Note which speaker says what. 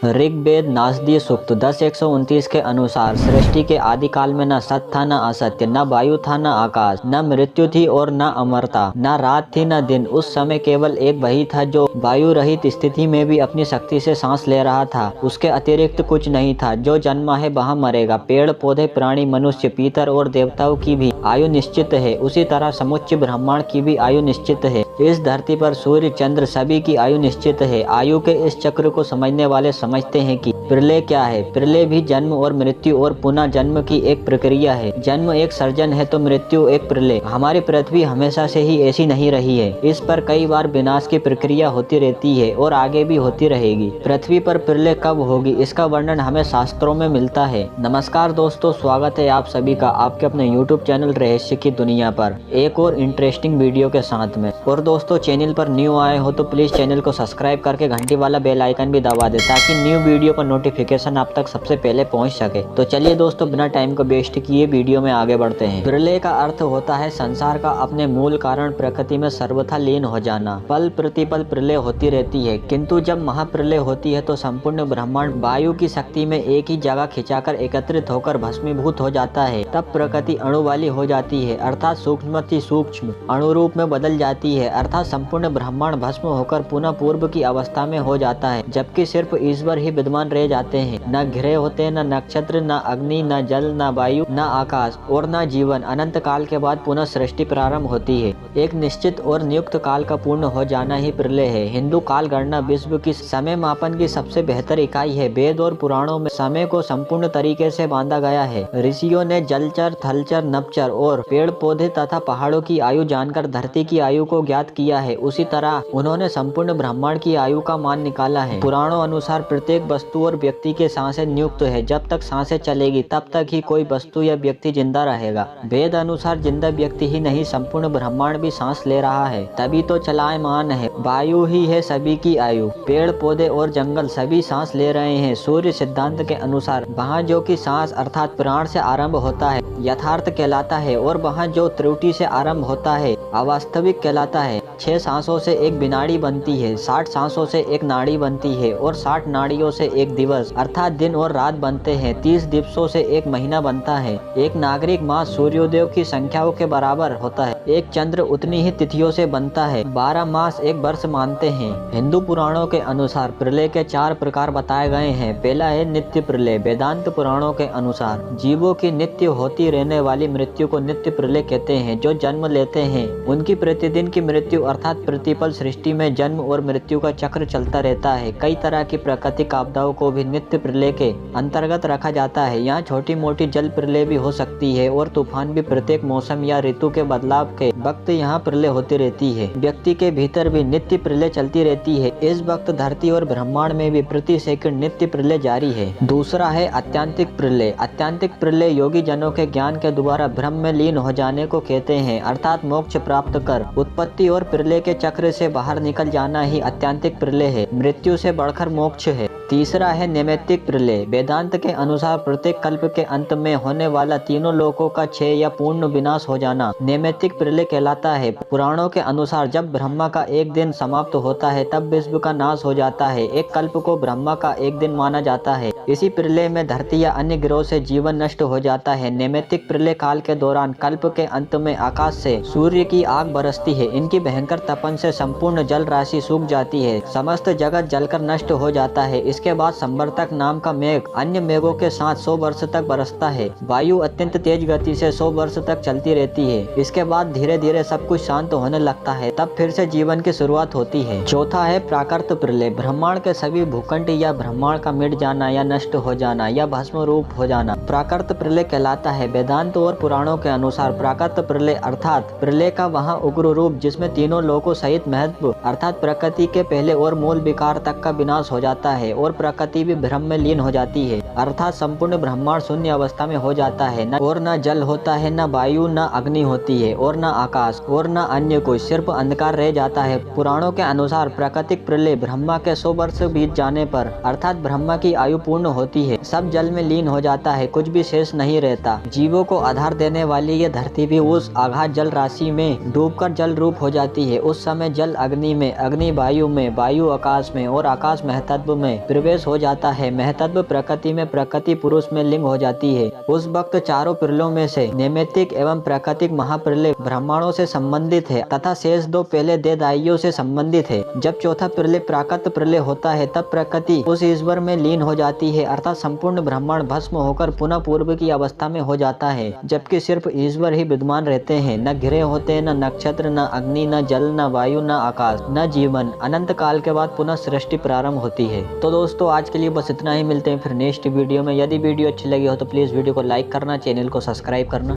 Speaker 1: ऋग्वेद नासदीय सूक्त 10:129 के अनुसार सृष्टि के आदि काल में न सत था न असत्य, न वायु था न आकाश, न मृत्यु थी और न अमरता, न रात थी न दिन। उस समय केवल एक वही था जो वायु रहित स्थिति में भी अपनी शक्ति से सांस ले रहा था। उसके अतिरिक्त कुछ नहीं था। जो जन्मा है वह मरेगा। पेड़ पौधे प्राणी मनुष्य पितर और देवताओं की भी आयु निश्चित है। उसी तरह समुच्च ब्रह्मांड की भी आयु निश्चित है। इस धरती पर सूर्य चंद्र सभी की आयु निश्चित है। आयु के इस चक्र को समझने वाले समझते हैं कि प्रलय क्या है। प्रलय भी जन्म और मृत्यु और पुनः जन्म की एक प्रक्रिया है। जन्म एक सर्जन है तो मृत्यु एक प्रलय। हमारी पृथ्वी हमेशा से ही ऐसी नहीं रही है। इस पर कई बार विनाश की प्रक्रिया होती रहती है और आगे भी होती रहेगी। पृथ्वी पर प्रलय कब होगी इसका वर्णन हमें शास्त्रों में मिलता है। नमस्कार दोस्तों, स्वागत है आप सभी का आपके अपने YouTube चैनल रहस्य की दुनिया पर एक और इंटरेस्टिंग वीडियो के साथ में। और दोस्तों, चैनल पर न्यू आए हो तो प्लीज चैनल को सब्सक्राइब करके घंटी वाला बेल आइकन भी दबा दे ताकि न्यू वीडियो का नोटिफिकेशन आप तक सबसे पहले पहुंच सके। तो चलिए दोस्तों, बिना टाइम को वेस्ट किए वीडियो में आगे बढ़ते हैं। प्रलय का अर्थ होता है संसार का अपने मूल कारण प्रकृति में सर्वथा लीन हो जाना। पल प्रतिपल प्रलय होती रहती है, किंतु जब महाप्रलय होती है तो संपूर्ण ब्रह्मांड वायु की शक्ति में एक ही जगह खिंचाकर एकत्रित होकर भस्मीभूत हो जाता है। तब प्रकृति अणु वाली हो जाती है, अर्थात सूक्ष्मति सूक्ष्म अणु रूप में बदल जाती है, अर्थात संपूर्ण ब्रह्मांड भस्म होकर पुनः पूर्व की अवस्था में हो जाता है। जबकि सिर्फ ईश्वर ही विद्यमान रह जाते हैं। न ग्रह होते, न नक्षत्र, न अग्नि, न जल, न वायु, न आकाश और न जीवन। अनंत काल के बाद पुनः सृष्टि प्रारंभ होती है। एक निश्चित और नियुक्त काल का पूर्ण हो जाना ही प्रलय है। हिंदू काल गणना विश्व की समय मापन की सबसे बेहतर इकाई है। वेद और पुराणों में समय को संपूर्ण तरीके से बांधा गया है। ऋषियों ने जलचर, थलचर, नभचर और पेड़ पौधे तथा पहाड़ों की आयु जानकर धरती की आयु को ज्ञात किया है। उसी तरह उन्होंने संपूर्ण ब्रह्मांड की आयु का मान निकाला है। पुराणों अनुसार प्रत्येक वस्तु और व्यक्ति के सांसें नियुक्त है। जब तक सांसें चलेगी तब तक ही कोई वस्तु या व्यक्ति जिंदा रहेगा। वेद अनुसार जिंदा व्यक्ति ही नहीं संपूर्ण ब्रह्मांड भी सांस ले रहा है, तभी तो चलायमान है। वायु ही है सभी की आयु। पेड़ पौधे और जंगल सभी सांस ले रहे हैं। सूर्य सिद्धांत के अनुसार वहाँ जो कि सांस अर्थात प्राण से आरंभ होता है यथार्थ कहलाता है और वहाँ जो त्रुटि से आरंभ होता है अवास्तविक कहलाता है। 6 सांसों से एक विनाड़ी बनती है, 60 सांसों से एक नाड़ी बनती है और 60 नाड़ियों से एक दिवस अर्थात दिन और रात बनते हैं। 30 दिवसों से एक महीना बनता है। एक नागरिक मास सूर्योदय की संख्याओं के बराबर होता है। एक चंद्र उतनी ही तिथियों से बनता है। 12 मास एक वर्ष मानते हैं। हिंदू पुराणों के अनुसार प्रलय के 4 प्रकार बताए गए हैं। पहला है नित्य प्रलय। वेदांत पुराणों के अनुसार जीवों की नित्य होती रहने वाली मृत्यु को नित्य प्रलय कहते हैं। जो जन्म लेते हैं उनकी प्रतिदिन की मृत्यु अर्थात प्रतिपल सृष्टि में जन्म और मृत्यु का चक्र चलता रहता है। कई तरह की प्राकृतिक आपदाओं को भी नित्य प्रलय के अंतर्गत रखा जाता है। यहाँ छोटी मोटी जल प्रलय भी हो सकती है और तूफान भी प्रत्येक मौसम या ऋतु के बदलाव के वक्त यहाँ प्रलय होती रहती है। व्यक्ति के भीतर भी नित्य प्रलय चलती रहती है। इस वक्त धरती और ब्रह्मांड में भी प्रति सेकंड नित्य प्रलय जारी है। दूसरा है आत्यंतिक प्रलय। आत्यंतिक प्रलय योगी जनों के ज्ञान के द्वारा ब्रह्म में लीन हो जाने को कहते हैं, अर्थात मोक्ष प्राप्त कर उत्पत्ति और प्रलय के चक्र से बाहर निकल जाना ही आत्यंतिक प्रलय है। मृत्यु से बढ़कर मोक्ष है। तीसरा है नैमित्तिक प्रलय। वेदांत के अनुसार प्रत्येक कल्प के अंत में होने वाला तीनों लोकों का क्षय या पूर्ण विनाश हो जाना नैमित्तिक प्रलय कहलाता है। पुराणों के अनुसार जब ब्रह्मा का एक दिन समाप्त होता है तब विश्व का नाश हो जाता है। एक कल्प को ब्रह्मा का एक दिन माना जाता है। इसी प्रलय में धरती या अन्य ग्रहों से जीवन नष्ट हो जाता है। नैमित्तिक प्रलय काल के दौरान कल्प के अंत में आकाश से सूर्य की आग बरसती है। इनकी भयंकर तपन से संपूर्ण जल राशि सूख जाती है। समस्त जगत जलकर नष्ट हो जाता है। इसके बाद संवर्तक नाम का मेघ अन्य मेघों के साथ 100 वर्ष तक बरसता है। वायु अत्यंत तेज गति से 100 वर्ष तक चलती रहती है। इसके बाद धीरे धीरे सब कुछ शांत होने लगता है। तब फिर से जीवन की शुरुआत होती है। चौथा है प्राकृत प्रलय। ब्रह्मांड के सभी भूखंड या ब्रह्मांड का मिट जाना या नष्ट हो जाना या भस्म रूप हो जाना प्राकृत प्रलय कहलाता है। वेदांत और पुराणों के अनुसार प्राकृत प्रलय अर्थात प्रलय का वहाँ उग्र रूप जिसमें तीनों लोकों सहित महत्व अर्थात प्रकृति के पहले और मूल विकार तक का विनाश हो जाता है और प्रकृति भी ब्रह्म में लीन हो जाती है, अर्थात संपूर्ण ब्रह्मांड शून्य अवस्था में हो जाता है। न जल होता है, न वायु, न अग्नि होती है और न आकाश और न अन्य कोई, सिर्फ अंधकार रह जाता है। पुराणों के अनुसार प्राकृतिक प्रलय ब्रह्मा के 100 वर्ष बीत जाने पर अर्थात ब्रह्मा की आयु पूर्ण होती है, सब जल में लीन हो जाता है, कुछ भी शेष नहीं रहता। जीवों को आधार देने वाली ये धरती भी उस आघात जल राशि में डूबकर जल रूप हो जाती है। उस समय जल अग्नि में, अग्नि वायु में, वायु आकाश में और आकाश महतत्व में प्रवेश हो जाता है। महतत्व प्रकृति में, प्रकृति पुरुष में लिंग हो जाती है। उस वक्त चारों प्रलयों में से नैमित्तिक एवं प्राकृतिक महाप्रलय ब्रह्मांडों से संबंधित है तथा शेष दो पहले देवदाइयों से संबंधित है। जब चौथा प्रलय प्राकृत प्रलय होता है तब प्रकृति उस ईश्वर में लीन हो जाती है, अर्थात संपूर्ण ब्रह्मांड भस्म होकर पुनः पूर्व की अवस्था में हो जाता है, जबकि सिर्फ ईश्वर ही विद्यमान रहते हैं। न ग्रह होते हैं, न नक्षत्र, न अग्नि, न जल, न वायु, न आकाश, न जीवन। अनंत काल के बाद पुनः सृष्टि प्रारंभ होती है। तो दोस्तों आज के लिए बस इतना ही, मिलते हैं फिर नेक्स्ट वीडियो में। यदि वीडियो अच्छी लगी हो तो प्लीज वीडियो को लाइक करना, चैनल को सब्सक्राइब करना।